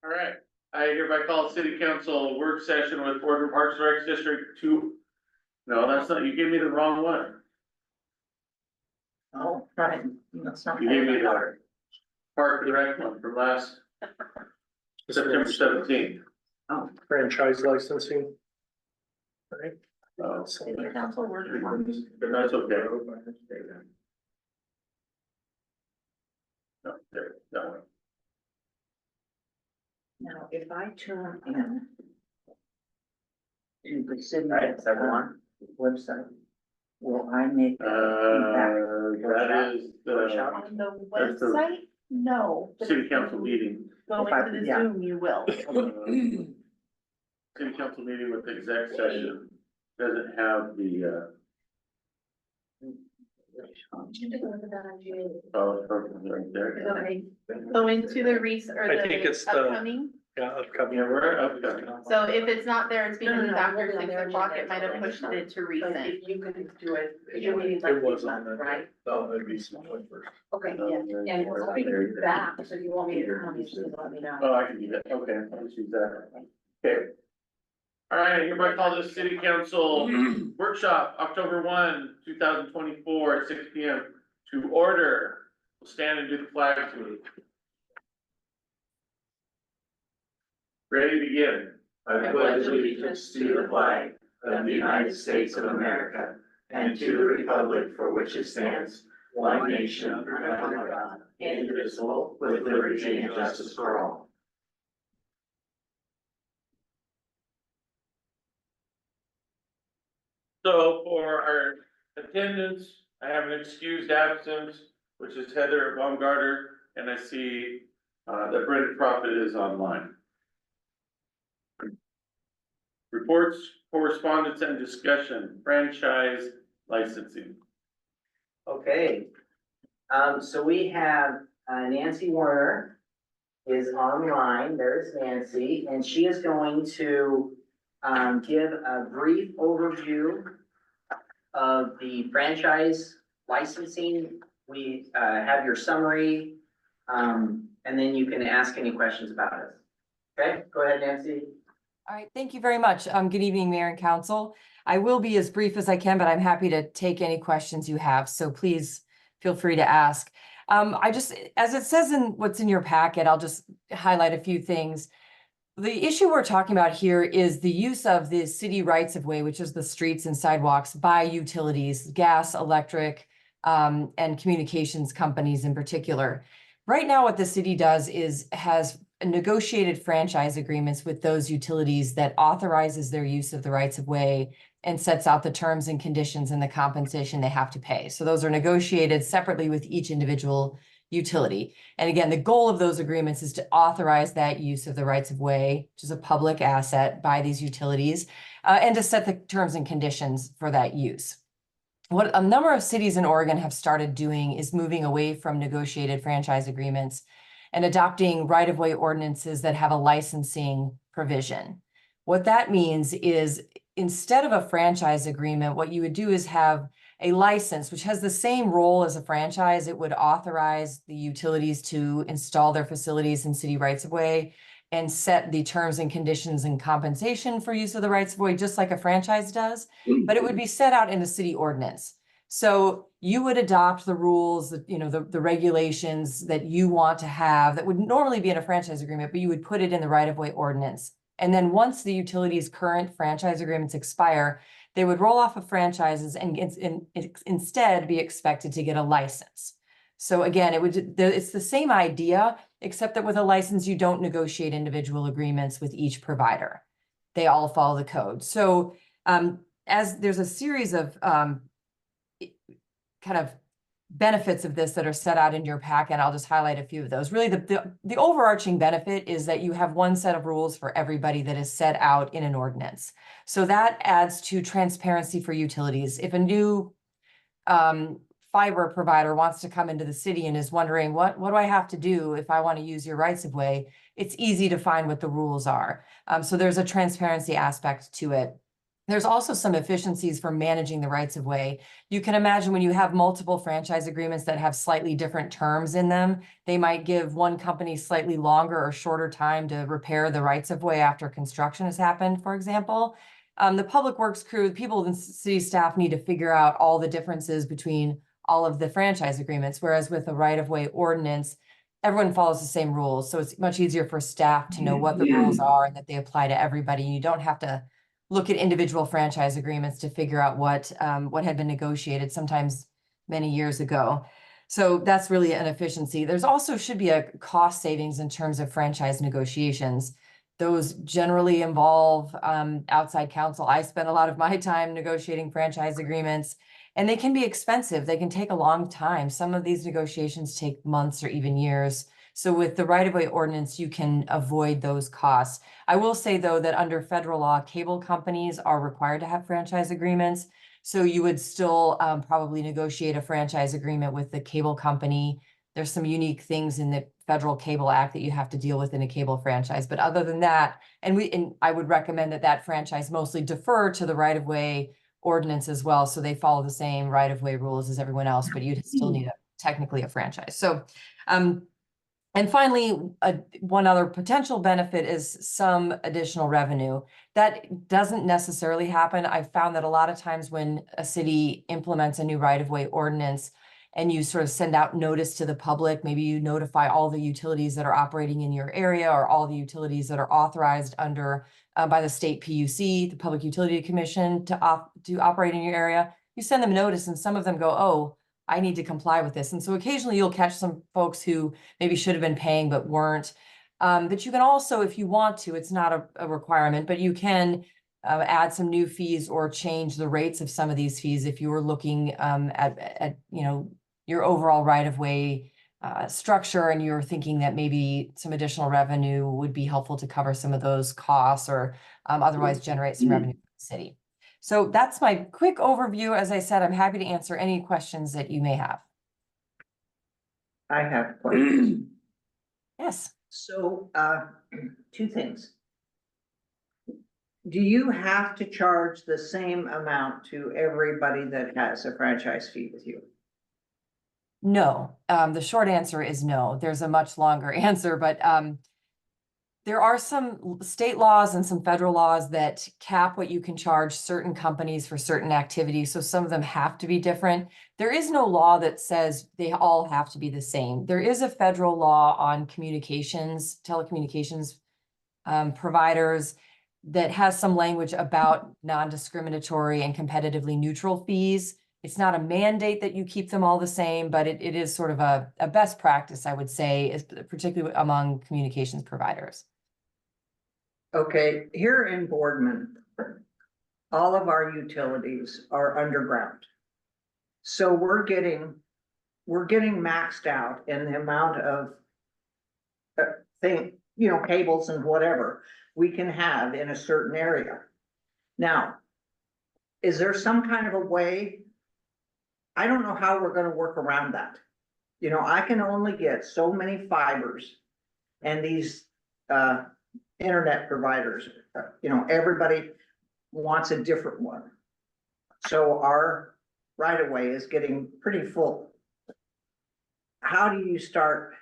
All right, I hereby call city council work session with Boardman Parks and Rec District 2. No, that's not, you gave me the wrong one. Oh, right. That's not. You gave me the Park and Rec one from last September 17th. Oh. Franchise licensing. Right. Oh, City council work. but that's okay. No, there, that one. Now, if I turn in to the city website, will I make That is the On the That's the- website, no. but city if council you meeting. Go If I- into the yeah. Zoom, you will. City council meeting with the exec session doesn't have the, oh, right there. Go into the or I think the it's the- upcoming. Yeah, upcoming. Yeah, we're upcoming. So if it's not there, it's because No, no, it's no, after we'll be 6 there. o'clock, it might have pushed it to recent. If you can do it. It was on the, Right? oh, it'd be some point first. Okay, yeah, and I'll be back, so you want me to come, you just let me know. Oh, I can do that, okay, I'll just use that. Okay. All right, hereby call this city council workshop, October 1, 2024 at 6 P.M. to order. We'll stand and do the flag salute. Ready to begin. I pledge allegiance to the flag of the United States of America and to the republic for which it stands, one nation under God, indivisible, with liberty and justice for all. So for our attendance, I have an excused absence, which is Heather Baumgarter, and I see that Brenda Prophet is online. Reports, correspondence, and discussion, franchise licensing. Okay, so we have Nancy Werner is online. There's Nancy, and she is going to give a brief overview of the franchise licensing. We have your summary, and then you can ask any questions about it. Okay, go ahead, Nancy. All right, thank you very much. Good evening, Mayor and Council. I will be as brief as I can, but I'm happy to take any questions you have, so please feel free to ask. I just, as it says in what's in your packet, I'll just highlight a few things. The issue we're talking about here is the use of the city rights of way, which is the streets and sidewalks, by utilities, gas, electric, and communications companies in particular. Right now, what the city does is has negotiated franchise agreements with those utilities that authorizes their use of the rights of way and sets out the terms and conditions and the compensation they have to pay. So those are negotiated separately with each individual utility. And again, the goal of those agreements is to authorize that use of the rights of way, which is a public asset, by these utilities, and to set the terms and conditions for that use. What a number of cities in Oregon have started doing is moving away from negotiated franchise agreements and adopting right-of-way ordinances that have a licensing provision. What that means is instead of a franchise agreement, what you would do is have a license, which has the same role as a franchise. It would authorize the utilities to install their facilities in city rights-of-way and set the terms and conditions and compensation for use of the rights-of-way, just like a franchise does, but it would be set out in a city ordinance. So you would adopt the rules, the regulations that you want to have that would normally be in a franchise agreement, but you would put it in the right-of-way ordinance. And then once the utility's current franchise agreements expire, they would roll off of franchises and instead be expected to get a license. So again, it's the same idea, except that with a license, you don't negotiate individual agreements with each provider. They all follow the code. So as there's a series of kind of benefits of this that are set out in your packet, I'll just highlight a few of those. Really, the overarching benefit is that you have one set of rules for everybody that is set out in an ordinance. So that adds to transparency for utilities. If a new fiber provider wants to come into the city and is wondering, what do I have to do if I want to use your rights of way? It's easy to find what the rules are. So there's a transparency aspect to it. There's also some efficiencies for managing the rights of way. You can imagine when you have multiple franchise agreements that have slightly different terms in them, they might give one company slightly longer or shorter time to repair the rights of way after construction has happened, for example. The public works crew, people and city staff need to figure out all the differences between all of the franchise agreements, whereas with a right of way ordinance, everyone follows the same rules. So it's much easier for staff to know what the rules are and that they apply to everybody. You don't have to look at individual franchise agreements to figure out what had been negotiated sometimes many years ago. So that's really an efficiency. There's also should be a cost savings in terms of franchise negotiations. Those generally involve outside counsel. I spend a lot of my time negotiating franchise agreements, and they can be expensive. They can take a long time. Some of these negotiations take months or even years. So with the right-of-way ordinance, you can avoid those costs. I will say, though, that under federal law, cable companies are required to have franchise agreements. So you would still probably negotiate a franchise agreement with the cable company. There's some unique things in the Federal Cable Act that you have to deal with in a cable franchise. But other than that, and I would recommend that franchise mostly defer to the right-of-way ordinance as well. So they follow the same right-of-way rules as everyone else, but you'd still need technically a franchise. So and finally, one other potential benefit is some additional revenue. That doesn't necessarily happen. I've found that a lot of times when a city implements a new right-of-way ordinance and you sort of send out notice to the public, maybe you notify all the utilities that are operating in your area or all the utilities that are authorized under by the state PUC, the Public Utility Commission, to operate in your area. You send them notice and some of them go, oh, I need to comply with this. And so occasionally you'll catch some folks who maybe should have been paying but weren't. But you can also, if you want to, it's not a requirement, but you can add some new fees or change the rates of some of these fees if you were looking at your overall right-of-way structure and you're thinking that maybe some additional revenue would be helpful to cover some of those costs or otherwise generate some revenue for the city. So that's my quick overview. As I said, I'm happy to answer any questions that you may have. I have questions. Yes. So, two things. Do you have to charge the same amount to everybody that has a franchise fee with you? No. The short answer is no. There's a much longer answer, but there are some state laws and some federal laws that cap what you can charge certain companies for certain activities. So some of them have to be different. There is no law that says they all have to be the same. There is a federal law on communications, telecommunications providers that has some language about non-discriminatory and competitively neutral fees. It's not a mandate that you keep them all the same, but it is sort of a best practice, I would say, particularly among communications providers. Okay, here in Boardman, all of our utilities are underground. So we're getting maxed out in the amount of cables and whatever we can have in a certain area. Now, is there some kind of a way? I don't know how we're gonna work around that. I can only get so many fibers and these internet providers, everybody wants a different one. So our right of way is getting pretty full. How do you start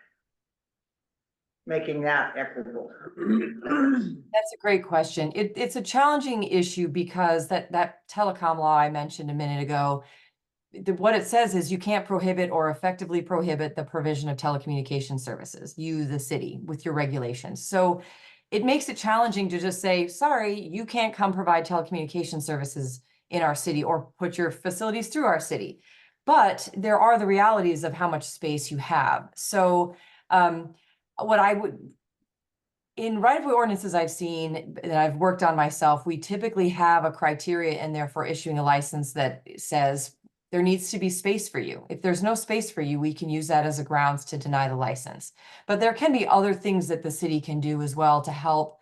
making that equitable? That's a great question. It's a challenging issue because that telecom law I mentioned a minute ago, what it says is you can't prohibit or effectively prohibit the provision of telecommunication services, you, the city, with your regulations. So it makes it challenging to just say, sorry, you can't come provide telecommunication services in our city or put your facilities through our city. But there are the realities of how much space you have. So what I would, in right-of-way ordinances I've seen that I've worked on myself, we typically have a criteria in there for issuing a license that says there needs to be space for you. If there's no space for you, we can use that as a grounds to deny the license. But there can be other things that the city can do as well to help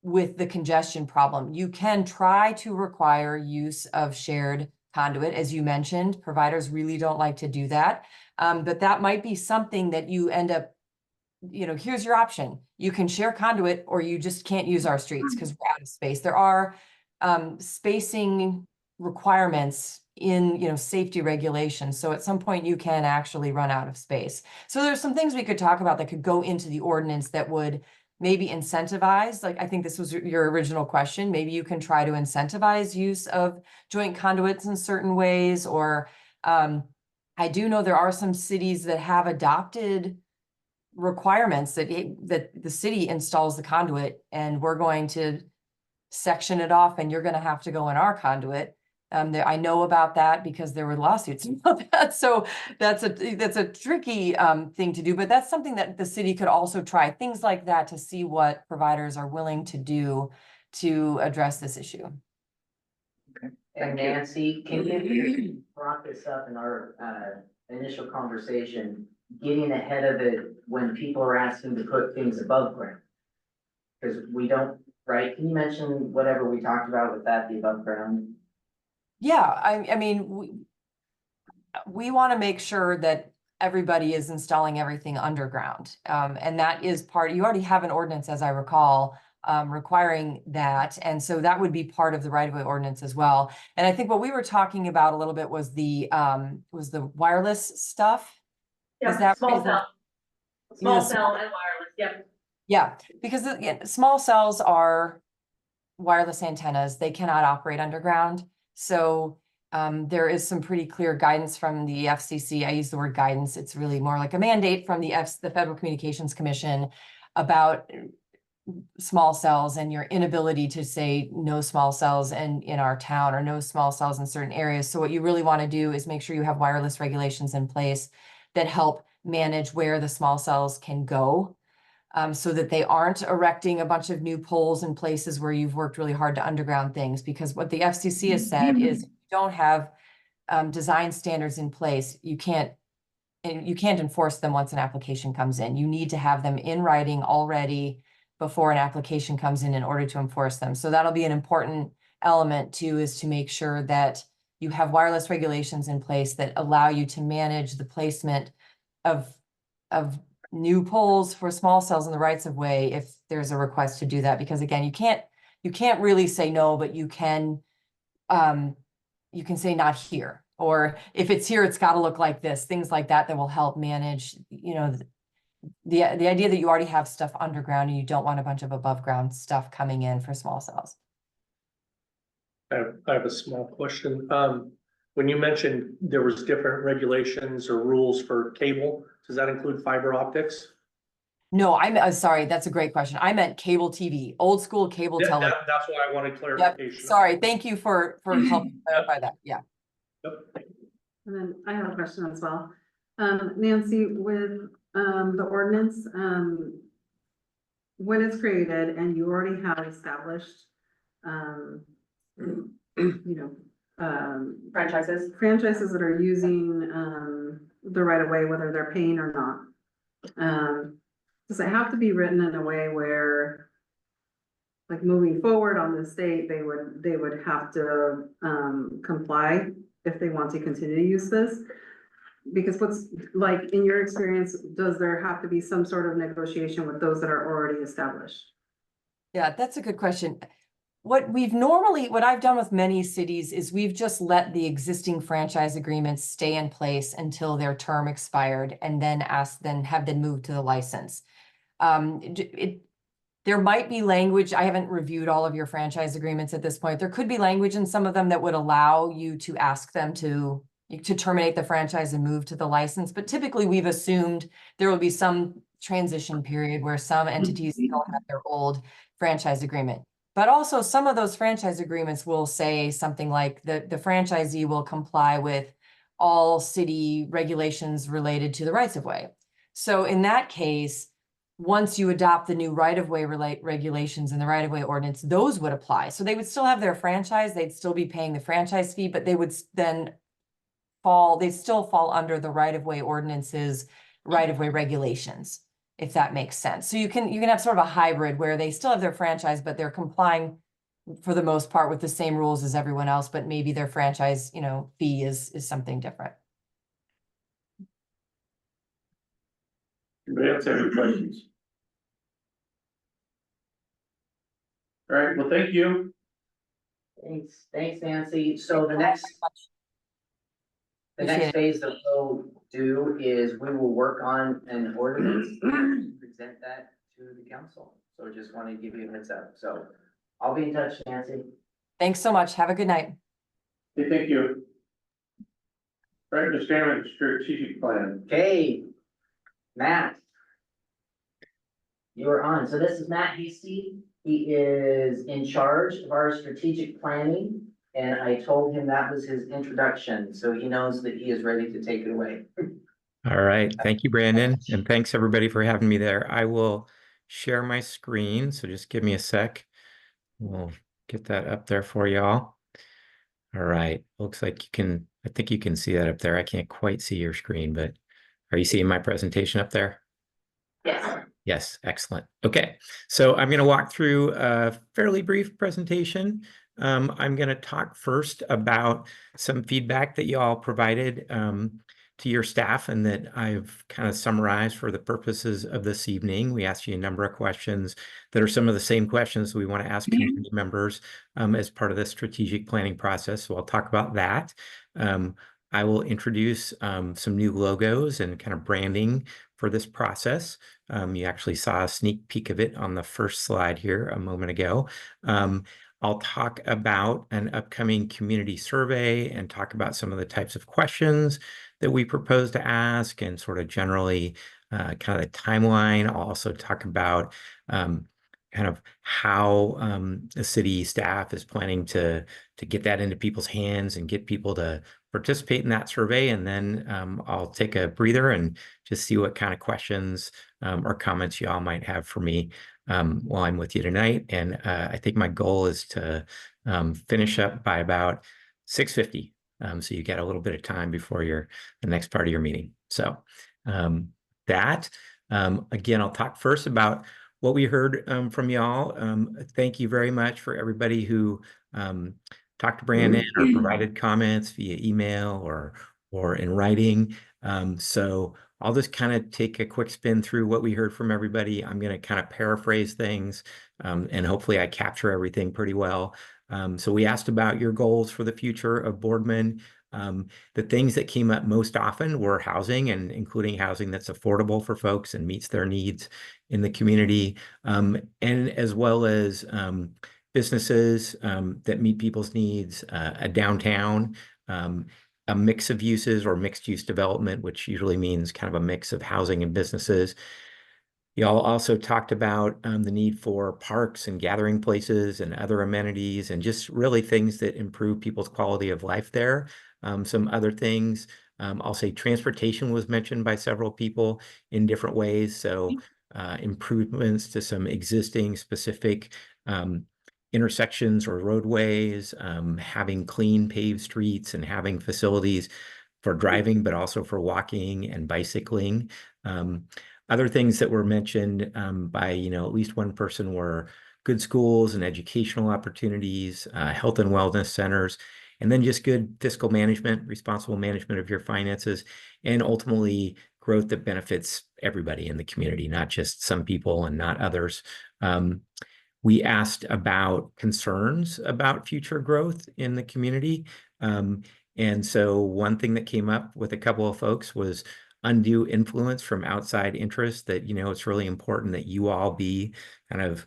with the congestion problem. You can try to require use of shared conduit, as you mentioned. Providers really don't like to do that. But that might be something that you end up, here's your option. You can share conduit or you just can't use our streets because we're out of space. There are spacing requirements in, safety regulations. So at some point you can actually run out of space. So there's some things we could talk about that could go into the ordinance that would maybe incentivize, like, I think this was your original question. Maybe you can try to incentivize use of joint conduits in certain ways, or, I do know there are some cities that have adopted requirements that the city installs the conduit, and we're going to section it off, and you're gonna have to go in our conduit. I know about that because there were lawsuits about that. So that's a tricky thing to do, but that's something that the city could also try, things like that, to see what providers are willing to do to address this issue. And Nancy, can you brought this up in our initial conversation, getting ahead of it when people are asking to put things above ground? Cause we don't, right? Can you mention whatever we talked about with that, the above ground? Yeah, I mean, we want to make sure that everybody is installing everything underground. And that is part, you already have an ordinance, as I recall, requiring that. And so that would be part of the right-of-way ordinance as well. And I think what we were talking about a little bit was the wireless stuff. Is that Small is that- cell. Small Yes. cell and wireless, yep. Yeah, because again, small cells are wireless antennas. They cannot operate underground. So there is some pretty clear guidance from the FCC. I use the word guidance. It's really more like a mandate from the Federal Communications Commission about small cells and your inability to say no small cells in our town, or no small cells in certain areas. So what you really want to do is make sure you have wireless regulations in place that help manage where the small cells can go. So that they aren't erecting a bunch of new poles in places where you've worked really hard to underground things. Because what the FCC has said is, if you don't have design standards in place, you can't enforce them once an application comes in. You need to have them in writing already before an application comes in order to enforce them. So that'll be an important element too, is to make sure that you have wireless regulations in place that allow you to manage the placement of new poles for small cells in the rights of way if there's a request to do that. Because again, you can't really say no, but you can say not here, or if it's here, it's got to look like this, things like that will help manage, the idea that you already have stuff underground and you don't want a bunch of above ground stuff coming in for small cells. I have a small question. When you mentioned there was different regulations or rules for cable, does that include fiber optics? No, I'm sorry, that's a great question. I meant cable TV, old school cable Yeah, television. that's what I wanted Yep, clarification. sorry, thank you for helping clarify that, yeah. Yep. And then I have a question as well. Nancy, with the ordinance, when it's created and you already have established, Franchises. franchises that are using the right of way, whether they're paying or not. Does it have to be written in a way where, like, moving forward on the state, they would have to comply if they want to continue to use this? Because what's, like, in your experience, does there have to be some sort of negotiation with those that are already established? Yeah, that's a good question. What I've done with many cities is we've just let the existing franchise agreements stay in place until their term expired, and then have them moved to the license. There might be language, I haven't reviewed all of your franchise agreements at this point. There could be language in some of them that would allow you to ask them to terminate the franchise and move to the license. But typically we've assumed there will be some transition period where some entities still have their old franchise agreement. But also some of those franchise agreements will say something like the franchisee will comply with all city regulations related to the rights of way. So in that case, once you adopt the new right-of-way regulations and the right-of-way ordinance, those would apply. So they would still have their franchise, they'd still be paying the franchise fee, but they would then they'd still fall under the right-of-way ordinances, right-of-way regulations, if that makes sense. So you can have sort of a hybrid where they still have their franchise, but they're complying for the most part with the same rules as everyone else, but maybe their franchise, fee is something different. Anybody else have any questions? All right, well, thank you. Thanks Nancy. So the next Appreciate it. phase that we'll do is we will work on an ordinance and present that to the council. So just want to give you a heads up. So I'll be in touch, Nancy. Thanks so much. Have a good night. Okay, thank you. Right, Mr. Chairman, strategic plan. Okay, Matt. You are on. So this is Matt Hasty. He is in charge of our strategic planning. And I told him that was his introduction, so he knows that he is ready to take it away. All right, thank you, Brandon, and thanks everybody for having me there. I will share my screen, so just give me a sec. We'll get that up there for y'all. All right, looks like you can, I think you can see that up there. I can't quite see your screen, but are you seeing my presentation up there? Yes. Yes, excellent. Okay, so I'm going to walk through a fairly brief presentation. I'm going to talk first about some feedback that you all provided to your staff and that I've kind of summarized for the purposes of this evening. We asked you a number of questions that are some of the same questions we want to ask community members as part of the strategic planning process. So I'll talk about that. I will introduce some new logos and kind of branding for this process. You actually saw a sneak peek of it on the first slide here a moment ago. I'll talk about an upcoming community survey and talk about some of the types of questions that we propose to ask and sort of generally kind of the timeline. I'll also talk about kind of how the city staff is planning to get that into people's hands and get people to participate in that survey. And then I'll take a breather and just see what kind of questions or comments you all might have for me while I'm with you tonight. And I think my goal is to finish up by about 6:50. So you get a little bit of time before the next part of your meeting. So again, I'll talk first about what we heard from y'all. Thank you very much for everybody who talked to Brandon or provided comments via email or in writing. So I'll just kind of take a quick spin through what we heard from everybody. I'm going to kind of paraphrase things and hopefully I capture everything pretty well. So we asked about your goals for the future of Boardman. The things that came up most often were housing and including housing that's affordable for folks and meets their needs in the community, and as well as businesses that meet people's needs, a downtown, a mix of uses or mixed use development, which usually means kind of a mix of housing and businesses. Y'all also talked about the need for parks and gathering places and other amenities and just really things that improve people's quality of life there. Some other things, I'll say transportation was mentioned by several people in different ways. So improvements to some existing specific intersections or roadways, having clean paved streets and having facilities for driving, but also for walking and bicycling. Other things that were mentioned by, at least one person were good schools and educational opportunities, health and wellness centers, and then just good fiscal management, responsible management of your finances, and ultimately growth that benefits everybody in the community, not just some people and not others. We asked about concerns about future growth in the community. And so one thing that came up with a couple of folks was undue influence from outside interests, that, it's really important that you all be kind of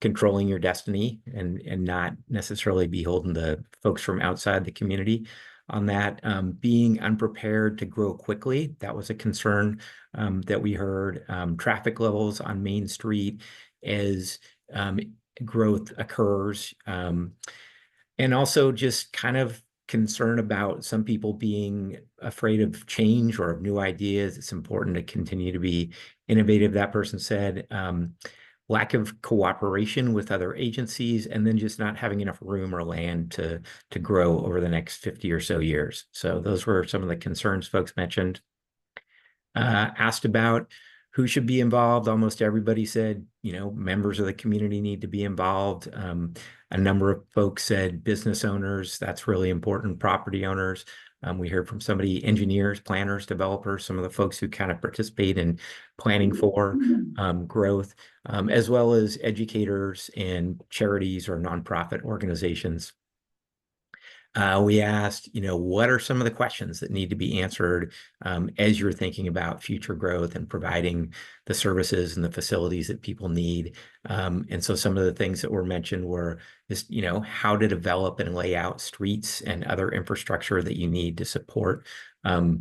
controlling your destiny and not necessarily beholden to folks from outside the community on that. Being unprepared to grow quickly, that was a concern that we heard. Traffic levels on Main Street as growth occurs. And also just kind of concern about some people being afraid of change or of new ideas. It's important to continue to be innovative, that person said. Lack of cooperation with other agencies, and then just not having enough room or land to grow over the next 50 or so years. So those were some of the concerns folks mentioned. Asked about who should be involved. Almost everybody said, members of the community need to be involved. A number of folks said business owners, that's really important, property owners. We heard from somebody, engineers, planners, developers, some of the folks who kind of participate in planning for growth, as well as educators and charities or nonprofit organizations. We asked, what are some of the questions that need to be answered as you're thinking about future growth and providing the services and the facilities that people need. And so some of the things that were mentioned were just, how to develop and lay out streets and other infrastructure that you need to support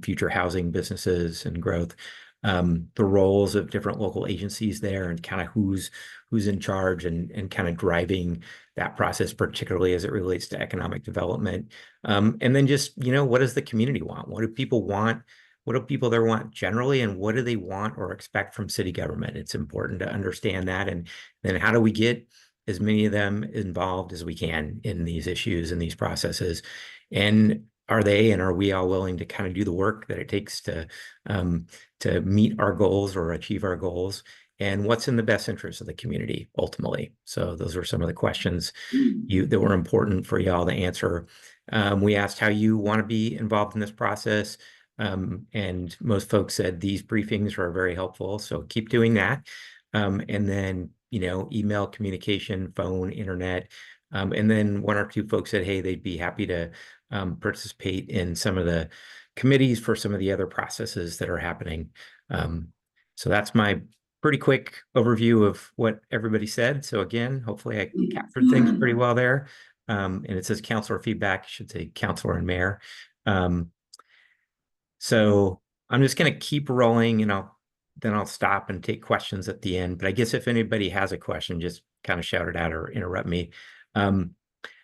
future housing businesses and growth. The roles of different local agencies there and kind of who's in charge and kind of driving that process, particularly as it relates to economic development. And then just, what does the community want? What do people want? What do people there want generally? And what do they want or expect from city government? It's important to understand that. And then how do we get as many of them involved as we can in these issues and these processes? And are we all willing to kind of do the work that it takes to meet our goals or achieve our goals? And what's in the best interest of the community ultimately? So those are some of the questions that were important for y'all to answer. We asked how you want to be involved in this process. And most folks said these briefings are very helpful. So keep doing that. And then, email communication, phone, internet. And then one or two folks said, hey, they'd be happy to participate in some of the committees for some of the other processes that are happening. So that's my pretty quick overview of what everybody said. So again, hopefully I captured things pretty well there. And it says counselor feedback, I should say counselor and mayor. So I'm just going to keep rolling and then I'll stop and take questions at the end. But I guess if anybody has a question, just kind of shout it out or interrupt me.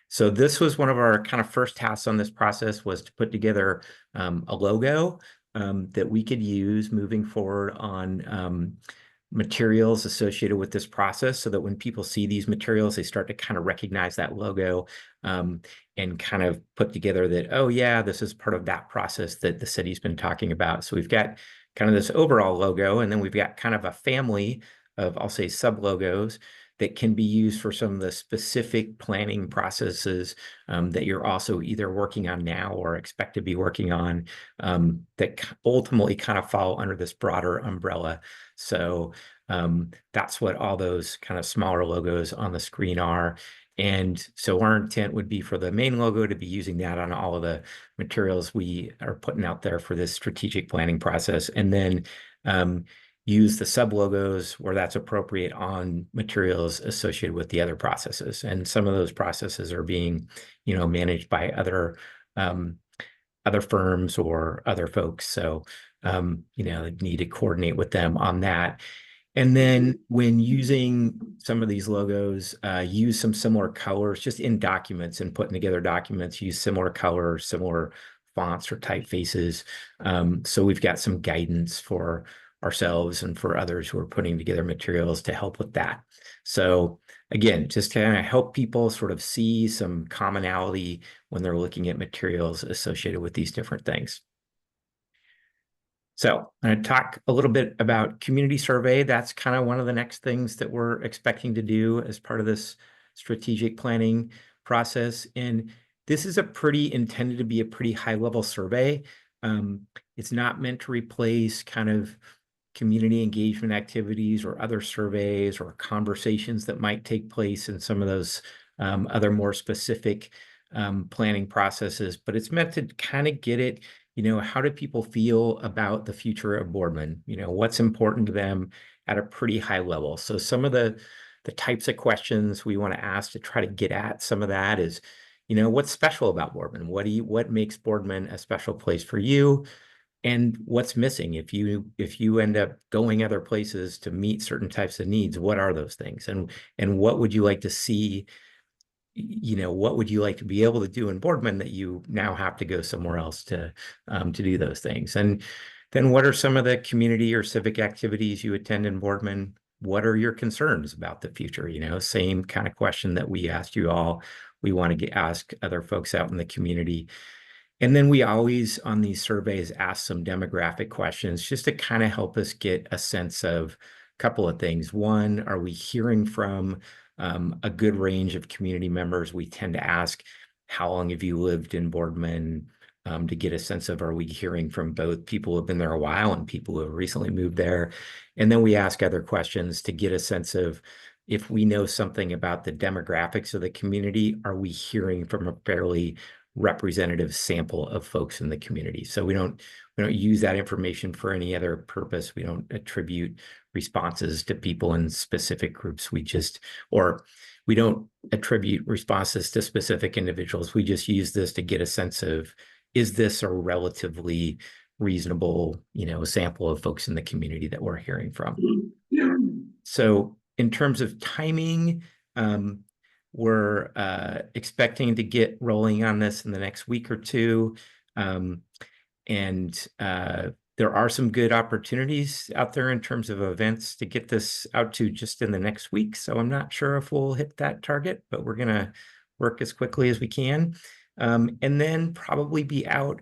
So this was one of our kind of first tasks on this process, was to put together a logo that we could use moving forward on materials associated with this process, so that when people see these materials, they start to kind of recognize that logo and kind of put together that, oh yeah, this is part of that process that the city's been talking about. So we've got kind of this overall logo, and then we've got kind of a family of, I'll say, sub logos that can be used for some of the specific planning processes that you're also either working on now or expect to be working on that ultimately kind of fall under this broader umbrella. So that's what all those kind of smaller logos on the screen are. And so our intent would be for the main logo to be using that on all of the materials we are putting out there for this strategic planning process. And then use the sub logos where that's appropriate on materials associated with the other processes. And some of those processes are being, managed by other firms or other folks. So, need to coordinate with them on that. And then when using some of these logos, use some similar colors just in documents and putting together documents, use similar colors, similar fonts or typefaces. So we've got some guidance for ourselves and for others who are putting together materials to help with that. So again, just to kind of help people sort of see some commonality when they're looking at materials associated with these different things. So I'm going to talk a little bit about community survey. That's kind of one of the next things that we're expecting to do as part of this strategic planning process. And this is intended to be a pretty high level survey. It's not meant to replace kind of community engagement activities or other surveys or conversations that might take place in some of those other more specific planning processes, but it's meant to kind of get it, how do people feel about the future of Boardman? What's important to them at a pretty high level. So some of the types of questions we want to ask to try to get at some of that is, what's special about Boardman? What makes Boardman a special place for you? And what's missing if you end up going other places to meet certain types of needs? What are those things? And what would you like to see? What would you like to be able to do in Boardman that you now have to go somewhere else to do those things? And then what are some of the community or civic activities you attend in Boardman? What are your concerns about the future? Same kind of question that we asked you all. We want to ask other folks out in the community. And then we always, on these surveys, ask some demographic questions just to kind of help us get a sense of a couple of things. One, are we hearing from a good range of community members? We tend to ask, how long have you lived in Boardman? to get a sense of, are we hearing from both people who have been there a while and people who have recently moved there? And then we ask other questions to get a sense of, if we know something about the demographics of the community, are we hearing from a fairly representative sample of folks in the community? So we don't use that information for any other purpose. We don't attribute responses to people in specific groups. We don't attribute responses to specific individuals. We just use this to get a sense of, is this a relatively reasonable, sample of folks in the community that we're hearing from? So in terms of timing, we're expecting to get rolling on this in the next week or two. And there are some good opportunities out there in terms of events to get this out to just in the next week. So I'm not sure if we'll hit that target, but we're going to work as quickly as we can. And then probably be out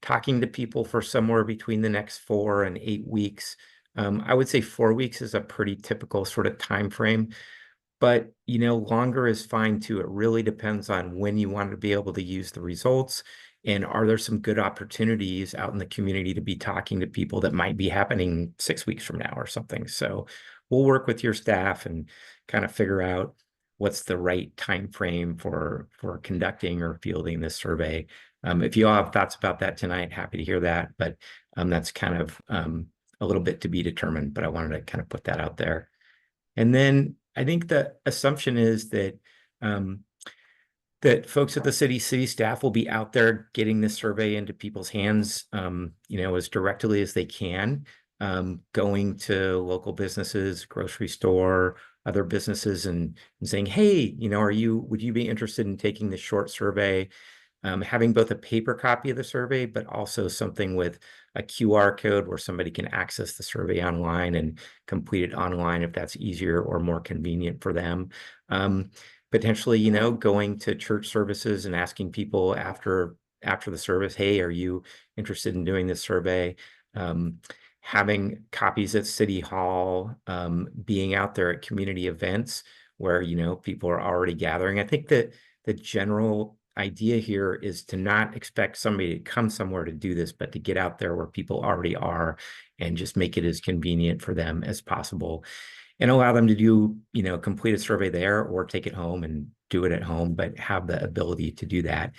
talking to people for somewhere between the next 4 and 8 weeks. I would say 4 weeks is a pretty typical sort of time frame, but longer is fine too. It really depends on when you want to be able to use the results, and are there some good opportunities out in the community to be talking to people that might be happening 6 weeks from now or something. So we'll work with your staff and kind of figure out what's the right time frame for conducting or fielding this survey. If you all have thoughts about that tonight, happy to hear that, but that's kind of a little bit to be determined, but I wanted to kind of put that out there. And then I think the assumption is that that folks at the city staff will be out there getting this survey into people's hands, as directly as they can, going to local businesses, grocery store, other businesses, and saying, hey, would you be interested in taking this short survey? Having both a paper copy of the survey, but also something with a QR code where somebody can access the survey online and complete it online if that's easier or more convenient for them. Potentially, going to church services and asking people after the service, hey, are you interested in doing this survey? Having copies at City Hall, being out there at community events where, people are already gathering. I think that the general idea here is to not expect somebody to come somewhere to do this, but to get out there where people already are and just make it as convenient for them as possible, and allow them to do, complete a survey there or take it home and do it at home, but have the ability to do that.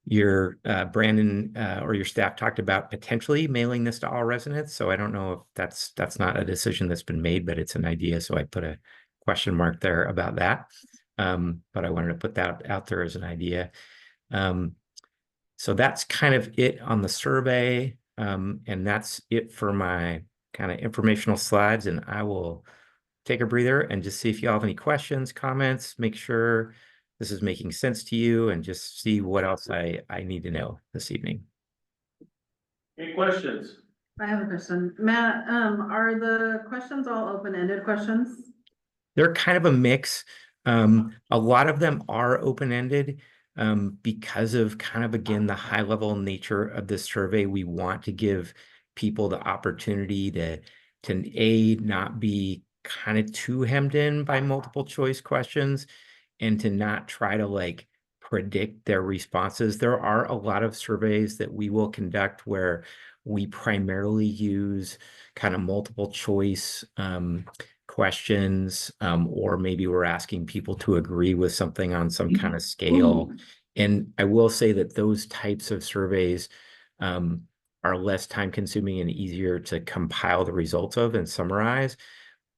Your Brandon or your staff talked about potentially mailing this to all residents. So I don't know if that's not a decision that's been made, but it's an idea. So I put a question mark there about that. But I wanted to put that out there as an idea. So that's kind of it on the survey. And that's it for my kind of informational slides. And I will take a breather and just see if you all have any questions, comments, make sure this is making sense to you, and just see what else I need to know this evening. Any questions? I have a question. Matt, are the questions all open-ended questions? They're kind of a mix. A lot of them are open-ended because of kind of, again, the high-level nature of this survey. We want to give people the opportunity to not be kind of too hemmed in by multiple choice questions, and to not try to predict their responses. There are a lot of surveys that we will conduct where we primarily use kind of multiple choice questions, or maybe we're asking people to agree with something on some kind of scale. And I will say that those types of surveys are less time consuming and easier to compile the results of and summarize.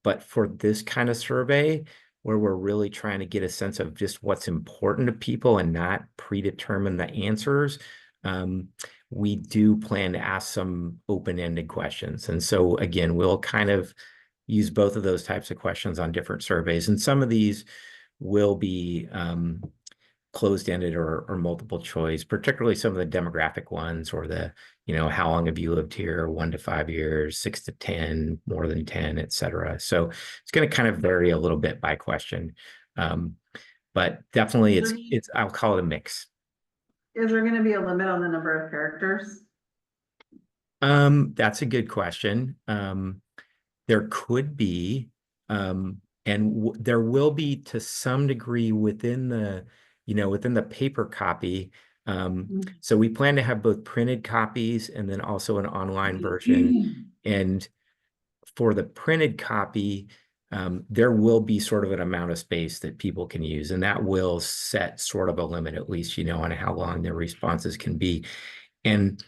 But for this kind of survey, where we're really trying to get a sense of just what's important to people and not predetermine the answers, we do plan to ask some open-ended questions. And so again, we'll kind of use both of those types of questions on different surveys. And some of these will be closed-ended or multiple choice, particularly some of the demographic ones, or the, how long have you lived here, 1 to 5 years, 6 to 10, more than 10, et cetera. So it's going to kind of vary a little bit by question. But definitely I'll call it a mix. Is there going to be a limit on the number of characters? That's a good question. There could be, and there will be to some degree within the paper copy. So we plan to have both printed copies and then also an online version. And for the printed copy, there will be sort of an amount of space that people can use, and that will set sort of a limit, at least, on how long their responses can be. And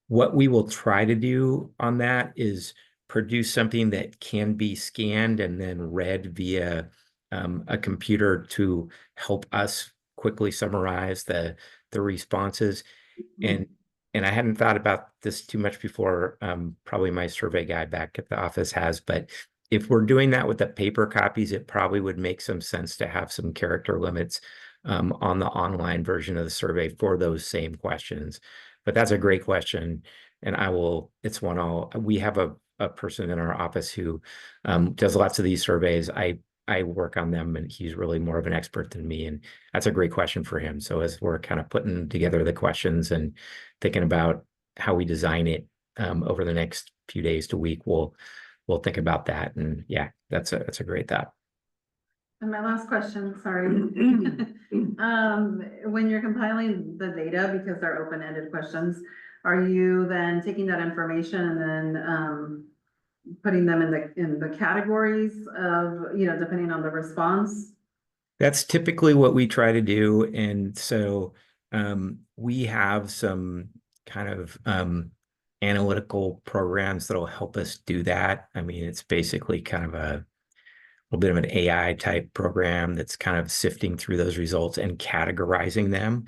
what we will try to do on that is produce something that can be scanned and then read via a computer to help us quickly summarize the responses. And I hadn't thought about this too much before. Probably my survey guy back at the office has, but if we're doing that with the paper copies, it probably would make some sense to have some character limits on the online version of the survey for those same questions. But that's a great question. And it's one we have a person in our office who does lots of these surveys. I work on them, and he's really more of an expert than me. And that's a great question for him. So as we're kind of putting together the questions and thinking about how we design it over the next few days to week, we'll think about that. And yeah, that's a great thought. And my last question, sorry. When you're compiling the data, because they're open-ended questions, are you then taking that information and then putting them in the categories of, depending on the response? That's typically what we try to do. And so we have some kind of analytical programs that'll help us do that. I mean, it's basically kind of a little bit of an AI type program that's kind of sifting through those results and categorizing them.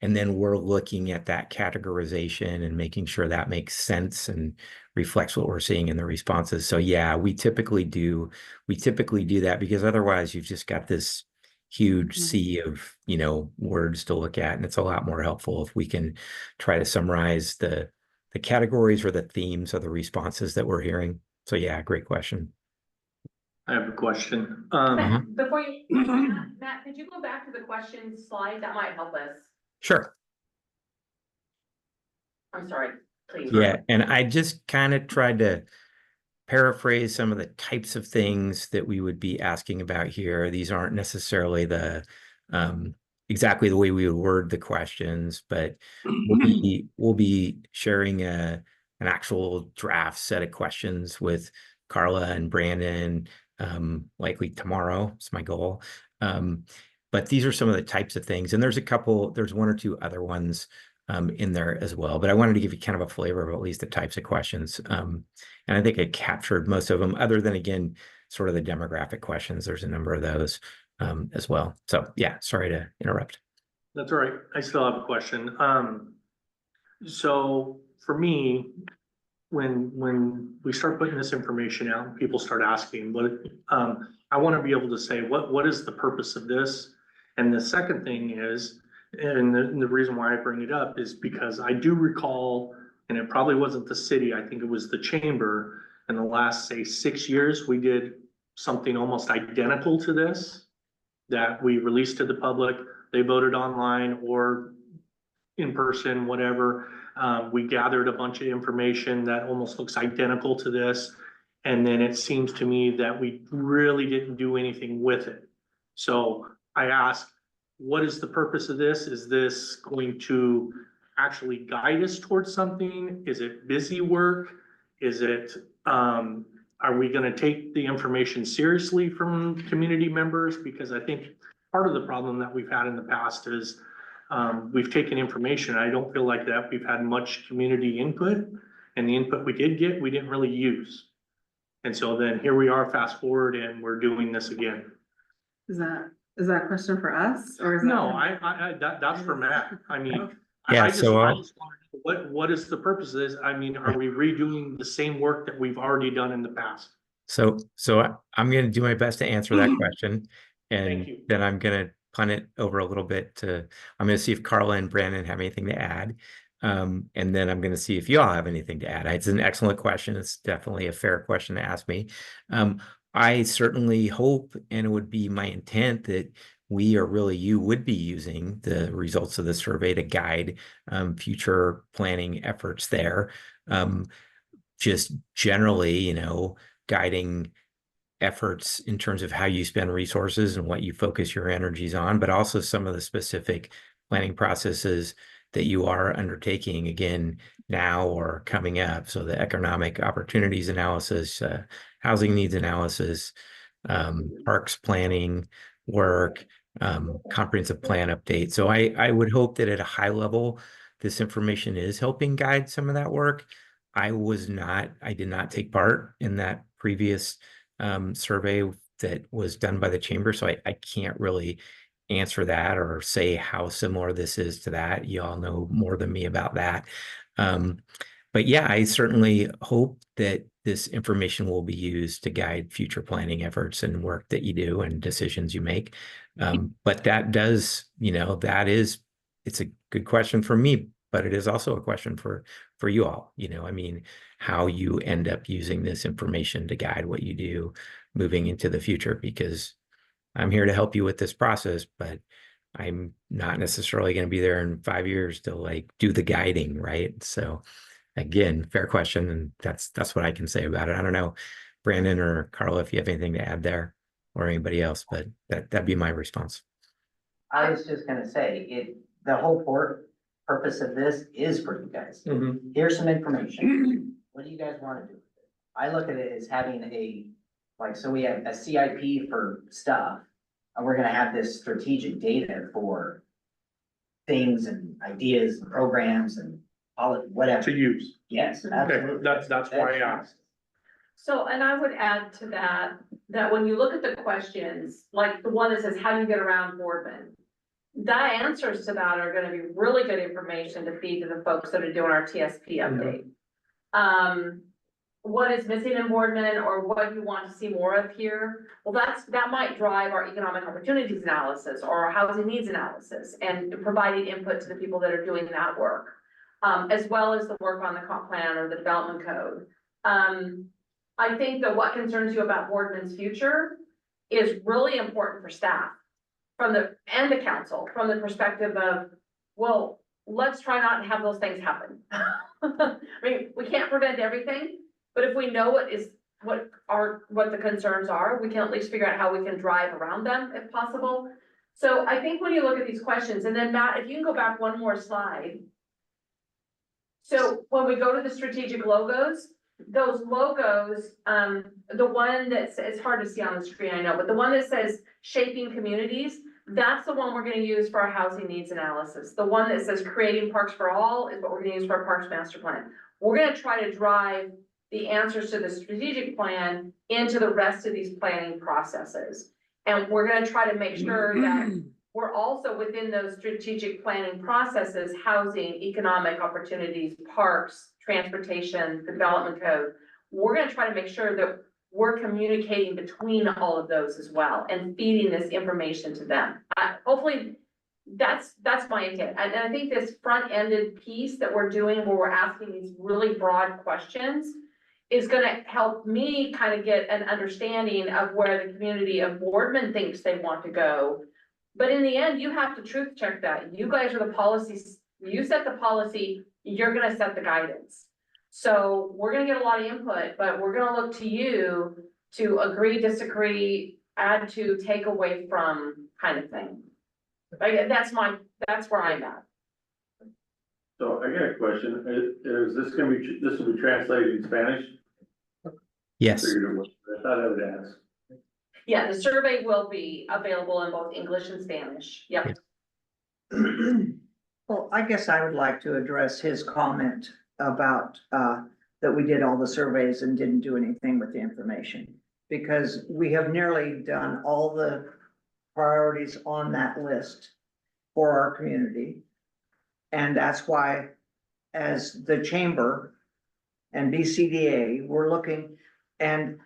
And then we're looking at that categorization and making sure that makes sense and reflects what we're seeing in the responses. So yeah, we typically do that, because otherwise you've just got this huge sea of, words to look at. And it's a lot more helpful if we can try to summarize the categories or the themes of the responses that we're hearing. So yeah, great question. I have a question. Before you, Matt, could you go back to the question slide? That might help us. Sure. I'm sorry, please. Yeah, and I just kind of tried to paraphrase some of the types of things that we would be asking about here. These aren't necessarily the exactly the way we would word the questions, but we'll be sharing an actual draft set of questions with Carla and Brandon, likely tomorrow. It's my goal. But these are some of the types of things, and there's one or two other ones in there as well. But I wanted to give you kind of a flavor of at least the types of questions. And I think I captured most of them, other than, again, sort of the demographic questions. There's a number of those as well. So yeah, sorry to interrupt. That's all right. I still have a question. So for me, when we start putting this information out and people start asking, I want to be able to say, what is the purpose of this? And the second thing is, and the reason why I bring it up is because I do recall, and it probably wasn't the city, I think it was the chamber, in the last, say, 6 years, we did something almost identical to this that we released to the public. They voted online or in person, whatever. We gathered a bunch of information that almost looks identical to this. And then it seems to me that we really didn't do anything with it. So I asked, what is the purpose of this? Is this going to actually guide us towards something? Is it busy work? Is it, are we going to take the information seriously from community members? Because I think part of the problem that we've had in the past is we've taken information. I don't feel like that we've had much community input, and the input we did get, we didn't really use. And so then here we are, fast forward, and we're doing this again. Is that a question for us, or is No, that? that's for Matt. I mean, Yeah, I just so wanted to know what is the purpose of this? I mean, are we redoing the same work that we've already done in the past? So I'm going to do my best to answer that question, and Thank you. then I'm going to punt it over a little bit I'm going to see if Carla and Brandon have anything to add. And then I'm going to see if you all have anything to add. It's an excellent question. It's definitely a fair question to ask me. I certainly hope, and it would be my intent, that we, or really you, would be using the results of the survey to guide future planning efforts there. Just generally, guiding efforts in terms of how you spend resources and what you focus your energies on, but also some of the specific planning processes that you are undertaking again now or coming up. So the economic opportunities analysis, housing needs analysis, parks planning work, comprehensive plan update. So I would hope that at a high level, this information is helping guide some of that work. I did not take part in that previous survey that was done by the chamber, so I can't really answer that or say how similar this is to that. You all know more than me about that. But yeah, I certainly hope that this information will be used to guide future planning efforts and work that you do and decisions you make. But that does, it's a good question for me, but it is also a question for you all. I mean, how you end up using this information to guide what you do moving into the future, because I'm here to help you with this process, but I'm not necessarily going to be there in 5 years to like do the guiding, right? So again, fair question, and that's what I can say about it. I don't know, Brandon or Carla, if you have anything to add there, or anybody else, but that'd be my response. I was just gonna say, the whole purpose of this is for you guys. Here's some information. What do you guys wanna do? I look at it as having so we have a CIP for stuff, and we're gonna have this strategic data for things and ideas and programs and all of whatever. To use. Yes, Okay, absolutely. that's why I asked. So, and I would add to that when you look at the questions, like the one that says, how do you get around Boardman? The answers to that are gonna be really good information to feed to the folks that are doing our TSP update. What is missing in Boardman, or what you want to see more of here? Well, that might drive our economic opportunities analysis or our housing needs analysis, and providing input to the people that are doing that work. As well as the work on the comp plan or the development code. I think that what concerns you about Boardman's future is really important for staff and the council, from the perspective of, well, let's try not to have those things happen. I mean, we can't prevent everything, but if we know what the concerns are, we can at least figure out how we can drive around them if possible. So I think when you look at these questions, and then Matt, if you can go back one more slide. So when we go to the strategic logos, those logos, the one that's, it's hard to see on the screen, I know, but the one that says shaping communities, that's the one we're gonna use for our housing needs analysis. The one that says creating parks for all is what we're gonna use for our parks master plan. We're gonna try to drive the answers to the strategic plan into the rest of these planning processes. And we're gonna try to make sure that we're also within those strategic planning processes, housing, economic opportunities, parks, transportation, development code. We're gonna try to make sure that we're communicating between all of those as well and feeding this information to them. Hopefully, that's my intent. And I think this front-ended piece that we're doing, where we're asking these really broad questions, is gonna help me kind of get an understanding of where the community of Boardman thinks they want to go. But in the end, you have to truth check that. You guys are the policies, you set the policy, you're gonna set the guidance. So we're gonna get a lot of input, but we're gonna look to you to agree, disagree, add to, take away from kind of thing. Like, that's where I'm at. So I got a question, is this this will be translated in Spanish? Yes. I thought I would ask. Yeah, the survey will be available in both English and Spanish. Yep. Well, I guess I would like to address his comment about, that we did all the surveys and didn't do anything with the information. Because we have nearly done all the priorities on that list for our community. And that's why, as the chamber and BCDA, we're looking, and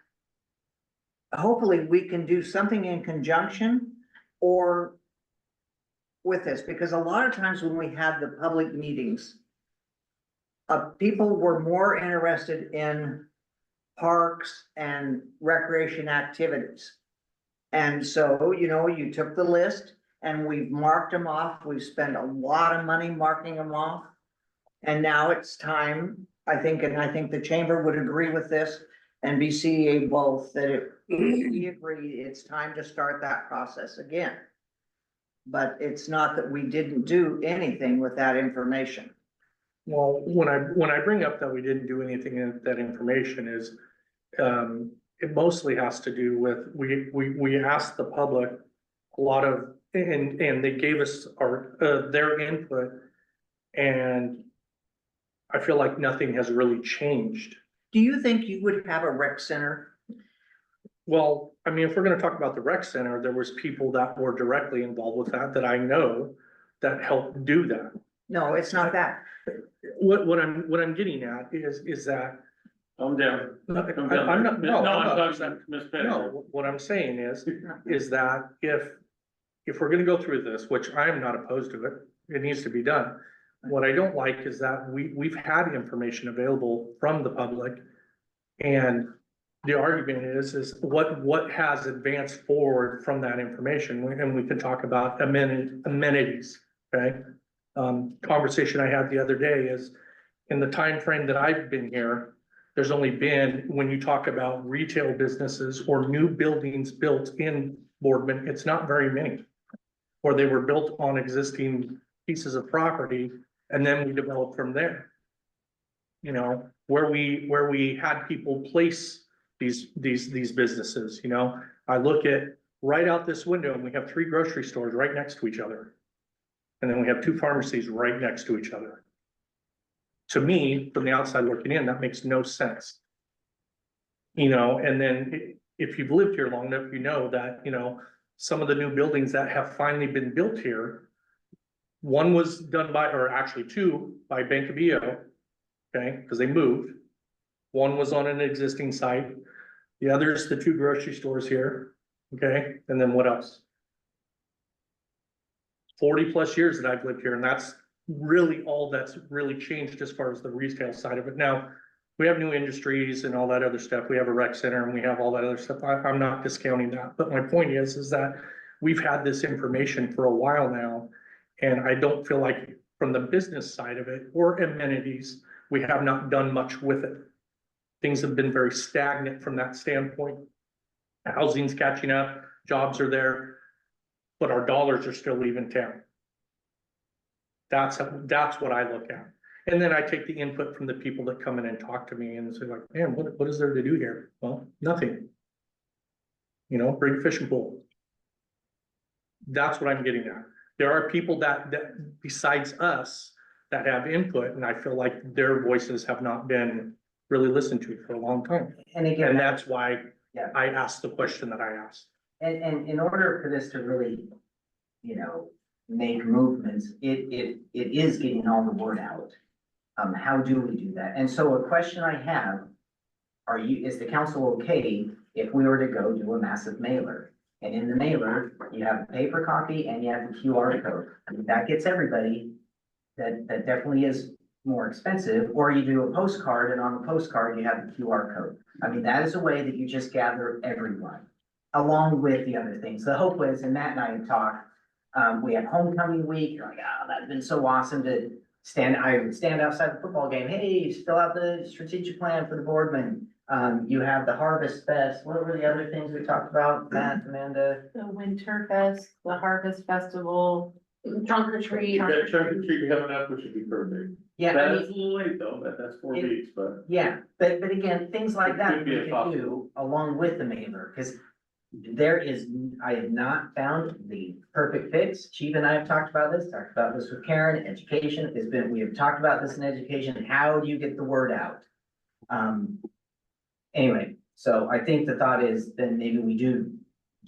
hopefully we can do something in conjunction or with this, because a lot of times when we have the public meetings, people were more interested in parks and recreation activities. And so, you took the list and we've marked them off. We've spent a lot of money marking them off. And now it's time, I think the chamber would agree with this, and BCA both, that we agree it's time to start that process again. but it's not that we didn't do anything with that information. Well, when I bring up that we didn't do anything in that information is, it mostly has to do with, we asked the public a lot of, and they gave us their input. And I feel like nothing has really changed. Do you think you would have a rec center? Well, I mean, if we're gonna talk about the rec center, there was people that were directly involved with that I know that helped do that. No, it's not that. What I'm getting at is that. Calm down. I'm not, No, no, I'm I'm talking not. to Ms. Pettit. No, what I'm saying is that if we're gonna go through this, which I am not opposed to it, it needs to be done. What I don't like is that we've had information available from the public. And the argument is what has advanced forward from that information, and we can talk about amenities, okay? Conversation I had the other day is, in the time frame that I've been here, there's only been, when you talk about retail businesses or new buildings built in Boardman, it's not very many. Or they were built on existing pieces of property, and then we developed from there. You know, where we had people place these businesses, you know, I look at right out this window and we have 3 grocery stores right next to each other. And then we have 2 pharmacies right next to each other. To me, from the outside looking in, that makes no sense. You know, and then if you've lived here long enough, you know that, you know, some of the new buildings that have finally been built here, one was done by, or actually 2 by Bank of EO, okay, because they moved. One was on an existing site. The other's the 2 grocery stores here, okay, and then what else? 40+ years that I've lived here, and that's really all that's really changed as far as the retail side of it. Now, we have new industries and all that other stuff. We have a rec center and we have all that other stuff. I'm not discounting that, but my point is that we've had this information for a while now. And I don't feel like from the business side of it or amenities, we have not done much with it. Things have been very stagnant from that standpoint. Housing's catching up, jobs are there, but our dollars are still leaving town. That's what I look at. And then I take the input from the people that come in and talk to me and say like, man, what is there to do here? Well, nothing. You know, bring a fishing pole. That's what I'm getting at. There are people that besides us that have input, and I feel like their voices have not been really listened to for a long time. And again, And that's why Yeah. I asked the question that I asked. and in order for this to really, you know, make movements, it is getting all the word out. How do we do that? And so a question I have, is the council okay if we were to go do a massive mailer? And in the mailer, you have a paper copy and you have the QR code. I mean, that gets everybody, that definitely is more expensive, or you do a postcard and on the postcard you have the QR code. I mean, that is a way that you just gather everyone, along with the other things. The hope was, and Matt and I had talked, we had homecoming week, you're like, oh, that'd been so awesome to I would stand outside the football game, hey, fill out the strategic plan for the Boardman. You have the Harvest Fest, what were the other things we talked about, Matt, Amanda? The Winter Fest, the Harvest Festival. Trunk or treat. That trunk or treat coming up, which would be perfect. Yeah, I That's a mean, little late though, that's 4 weeks, but. yeah, but again, things like It that could be we a could possible. do along with the mailer, because I have not found the perfect fix. Chief and I have talked about this with Karen. Education has been, we have talked about this in education. How do you get the word out? Anyway, so I think the thought is then maybe we do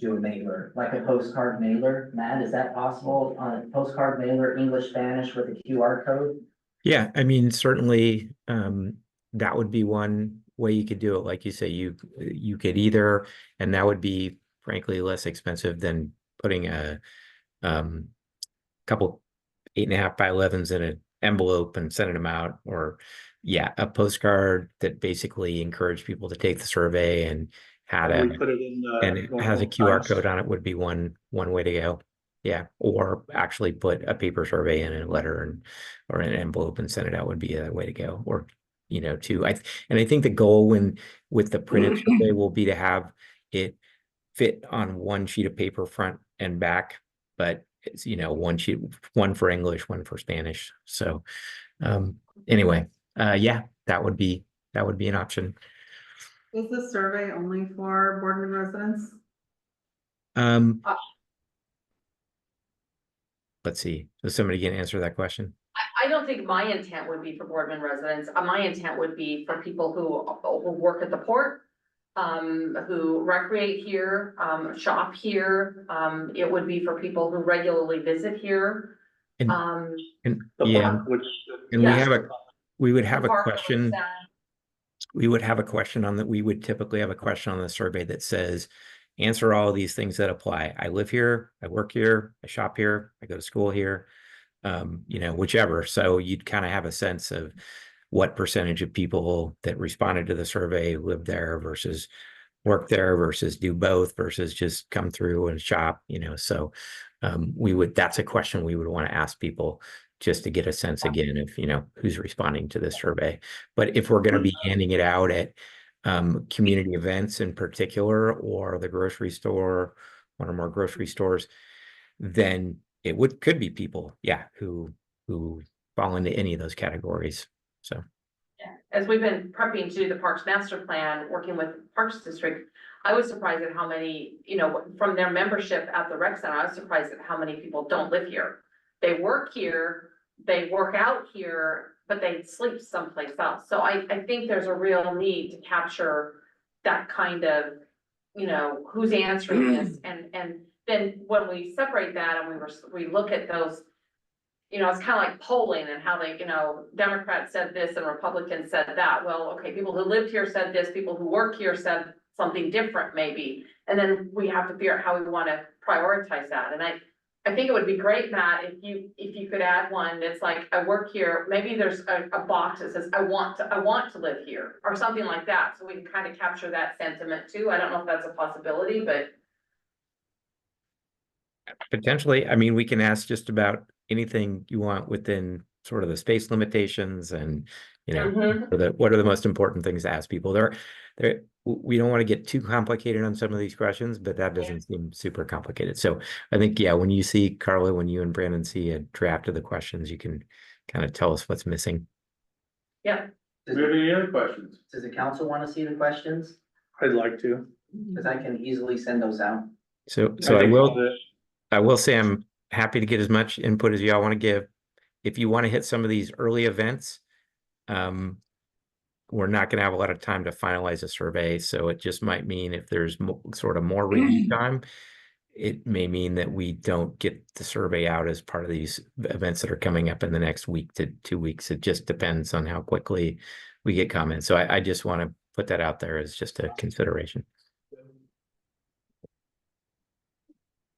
a mailer, like a postcard mailer. Matt, is that possible on a postcard mailer, English, Spanish with a QR code? Yeah, I mean, certainly, that would be one way you could do it. Like you say, you could either, and that would be frankly less expensive than putting a couple 8.5 by 11s in an envelope and sending them out, or a postcard that basically encouraged people to take the survey and had We put it in the. and it has a QR Times. code on it would be one way to go. Yeah, or actually put a paper survey in a letter or an envelope and send it out would be a way to go. Or, you know, I think the goal with the printed survey will be to have it fit on one sheet of paper front and back, but it's, one sheet, one for English, one for Spanish. So, anyway, yeah, that would be an option. Is this survey only for Boardman residents? Um, let's see. Is somebody gonna answer that question? I don't think my intent would be for Boardman residents. My intent would be for people who work at the port, who recreate here, shop here. It would be for people who regularly visit here. And, and The yeah, park, which. and we would have the a park question. that- We would have a question on that. We would typically have a question on the survey that says, answer all of these things that apply. I live here, I work here, I shop here, I go to school here, whichever. So you'd kind of have a sense of what percentage of people that responded to the survey live there versus work there versus do both versus just come through and shop, so that's a question we would want to ask people just to get a sense again of, who's responding to this survey. But if we're going to be handing it out at community events in particular, or the grocery store, one or more grocery stores, then it could be people, who fall into any of those categories. So. As we've been prepping to do the Parks Master Plan, working with Parks District, I was surprised at how many, from their membership at the rec center, I was surprised at how many people don't live here. They work here, they work out here, but they sleep someplace else. So I think there's a real need to capture that kind of, who's answering this. And then when we separate that and we look at those, it's kind of like polling and how they, Democrats said this and Republicans said that. Well, okay, people who lived here said this, people who work here said something different maybe. And then we have to figure out how we want to prioritize that. And I think it would be great, Matt, if you could add one that's like, I work here, maybe there's a box that says, I want to live here, or something like that. So we can kind of capture that sentiment too. I don't know if that's a possibility, but. Potentially, I mean, we can ask just about anything you want within sort of the space limitations and, what are the most important things to ask people. We don't want to get too complicated on some of these questions, but that doesn't seem super complicated. So I think, when you see, Carla, when you and Brandon see a draft of the questions, you can kind of tell us what's missing. Yeah. Do we have any other questions? Does the council want to see the questions? I'd like to. Because I can easily send those out. So I will say I'm happy to get as much input as y'all want to give. If you want to hit some of these early events, we're not going to have a lot of time to finalize a survey. So it just might mean if there's sort of more review time, it may mean that we don't get the survey out as part of these events that are coming up in the next week to 2 weeks. It just depends on how quickly we get comments. So I just want to put that out there as just a consideration.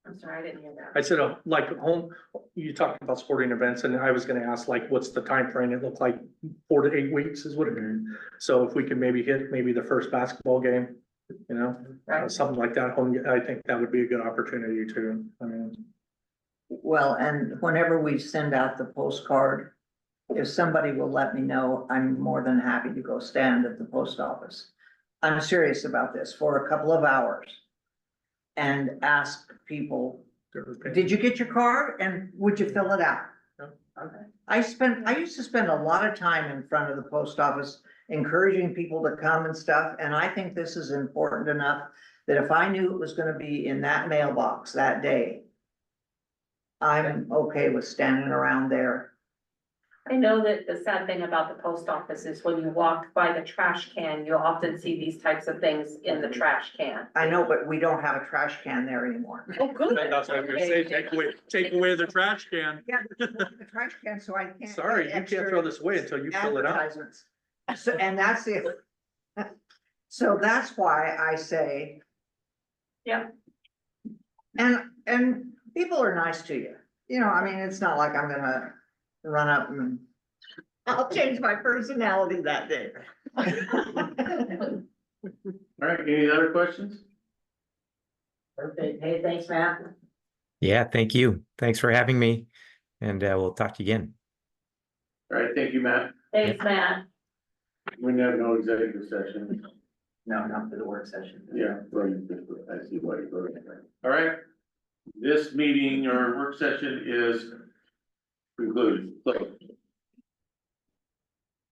I'm sorry, I didn't hear that. I said, like home, you talked about sporting events and I was gonna ask like, what's the time frame? It looked like 4 to 8 weeks is what it is. So if we could maybe hit the first basketball game, Right. something like that home, I think that would be a good opportunity too. I mean. Well, and whenever we send out the postcard, if somebody will let me know, I'm more than happy to go stand at the post office. I'm serious about this for a couple of hours. And ask people, did you get your card and would you fill it out? Okay. I used to spend a lot of time in front of the post office encouraging people to come and stuff, and I think this is important enough that if I knew it was gonna be in that mailbox that day, I'm okay with standing around there. I know that the sad thing about the post office is when you walk by the trash can, you'll often see these types of things in the trash can. I know, but we don't have a trash can there anymore. Oh, good. That's what I was gonna say, take away the trash can. Yeah, the trash can, so I can't. Sorry, you can't throw this away until you fill it up. Advertisements. So, and that's it. So that's why I say. Yeah. And people are nice to you, I mean, it's not like I'm gonna run up and I'll change my personality that day. All right, any other questions? Perfect. Hey, thanks, Matt. Yeah, thank you. Thanks for having me. And we'll talk to you again. All right, thank you, Matt. Thanks, Matt. We have no executive session. No, not for the work session. Yeah, right, I see why you're voting. All right, this meeting or work session is concluded. So,